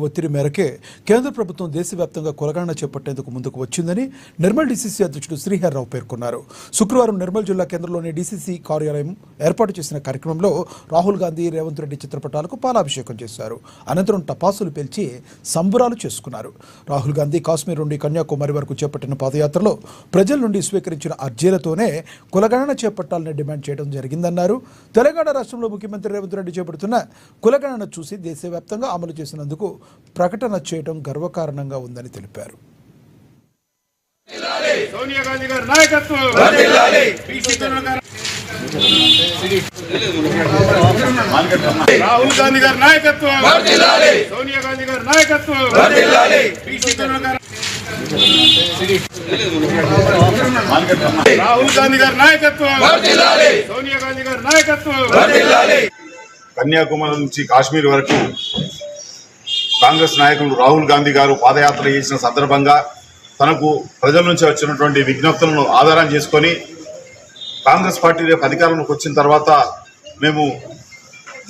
ఒత్తిడి మేరకే కేంద్ర ప్రభుత్వం దేశవ్యాప్తంగా కులగణన చేపట్టేందుకు ముందుకు వచ్చిందని నిర్మల్ డీసీసీ అధ్యక్షుడు శ్రీహర్రావు పేర్కొన్నారు. శుక్రవారం నిర్మల్ జిల్లా కేంద్రంలోని డీసీసీ కార్యాలయం ఏర్పాటు చేసిన కార్యక్రమంలో రాహుల్ గాంధీ, రేవంత్ రెడ్డి చిత్రపటాలకు పాలాభిషేకం చేశారు. అనంతరం టపాసులు పేల్చి సంబురాలు చేసుకున్నారు. రాహుల్ గాంధీ కాశ్మీర్ నుండి కన్యాకుమారి వరకు చేపట్టిన పాదయాత్రలో ప్రజల నుండి స్వీకరించిన అర్జీలతోనే కులగణన చేపట్టాలని డిమాండ్ చేయడం జరిగిందన్నారు. తెలంగాణ రాష్ట్రంలో ముఖ్యమంత్రి రేవంత్ రెడ్డి చేపడుతున్న కులగణన చూసి దేశవ్యాప్తంగా అమలు చేసినందుకు ప్రకటన చేయడం గర్వకారణంగా ఉందని తెలిపారు. సోనియా గాంధీ గారి నాయకత్వం రాహుల్ గాంధీ గారి నాయకత్వం సోనియా గాంధీ గారి నాయకత్వం రాహుల్ గాంధీ గారి నాయకత్వం సోనియా గాంధీ గారి నాయకత్వం. కన్యాకుమారి నుంచి కాశ్మీర్ వరకు కాంగ్రెస్ నాయకులు రాహుల్ గాంధీ గారు పాదయాత్ర చేసిన సందర్భంగా తనకు ప్రజల నుంచి వచ్చినటువంటి విజ్ఞప్తులను ఆధారం చేసుకొని కాంగ్రెస్ పార్టీ రేపు అధికారంలోకి వచ్చిన తర్వాత మేము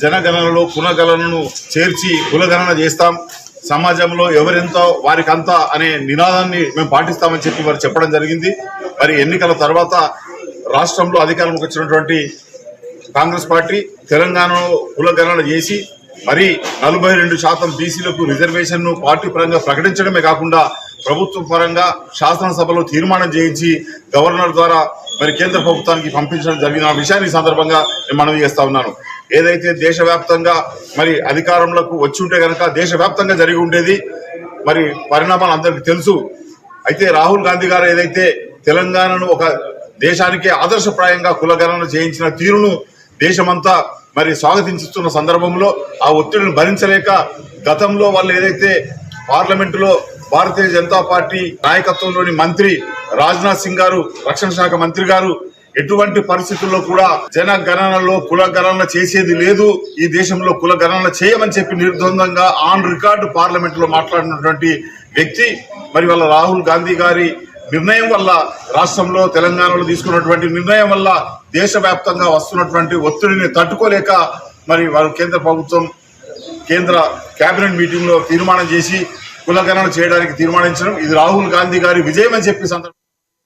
జనగణనలో కులగణనను చేర్చి కులగణన చేస్తాం, సమాజంలో ఎవరెంతో వారికంతా అనే నినాదాన్ని మేము పాటిస్తామని చెప్పి వారు చెప్పడం జరిగింది. మరి ఎన్నికల తర్వాత రాష్ట్రంలో అధికారంలోకి వచ్చినటువంటి కాంగ్రెస్ పార్టీ తెలంగాణలో కులగణన చేసి మరి 42% బీసీలకు రిజర్వేషన్ను పార్టీ పరంగా ప్రకటించడమే కాకుండా ప్రభుత్వ పరంగా శాసనసభలో తీర్మానం చేయించి గవర్నర్ ద్వారా మరి కేంద్ర ప్రభుత్వానికి పంపించడం జరిగిన విషయాన్ని సందర్భంగా నేను మనవి చేస్తా ఉన్నాను. ఏదైతే దేశవ్యాప్తంగా మరి అధికారంలోకి వచ్చి ఉంటే కనుక దేశవ్యాప్తంగా జరిగి ఉండేది. మరి పరిణామాలు అందరికీ తెలుసు. అయితే రాహుల్ గాంధీ గారు ఏదైతే తెలంగాణను ఒక దేశానికే ఆదర్శప్రాయంగా కులగణన చేయించిన తీరును దేశమంతా మరి స్వాగతించుతున్న సందర్భంలో ఆ ఒత్తిడిని భరించలేక గతంలో వాళ్ళు ఏదైతే పార్లమెంటులో భారతీయ జనతా పార్టీ నాయకత్వంలోని మంత్రి రాజ్నాథ్ సింగ్ గారు, రక్షణ శాఖ మంత్రి గారు ఎటువంటి పరిస్థితుల్లో కూడా జనగణనలో కులగణన చేసేది లేదు, ఈ దేశంలో కులగణన చేయమని చెప్పి నిర్ద్వందంగా ఆన్ రికార్డు పార్లమెంట్ లో మాట్లాడినటువంటి వ్యక్తి మరి వాళ్ళ రాహుల్ గాంధీ గారి నిర్ణయం వల్ల, రాష్ట్రంలో తెలంగాణలో తీసుకున్నటువంటి నిర్ణయం వల్ల దేశవ్యాప్తంగా వస్తున్నటువంటి ఒత్తిడిని తట్టుకోలేక మరి వారు కేంద్ర ప్రభుత్వం కేంద్ర కేబినెట్ మీటింగ్ లో తీర్మానం చేసి కులగణన చేయడానికి తీర్మానించడం ఇది రాహుల్ గాంధీ గారి విజయం అని చెప్పి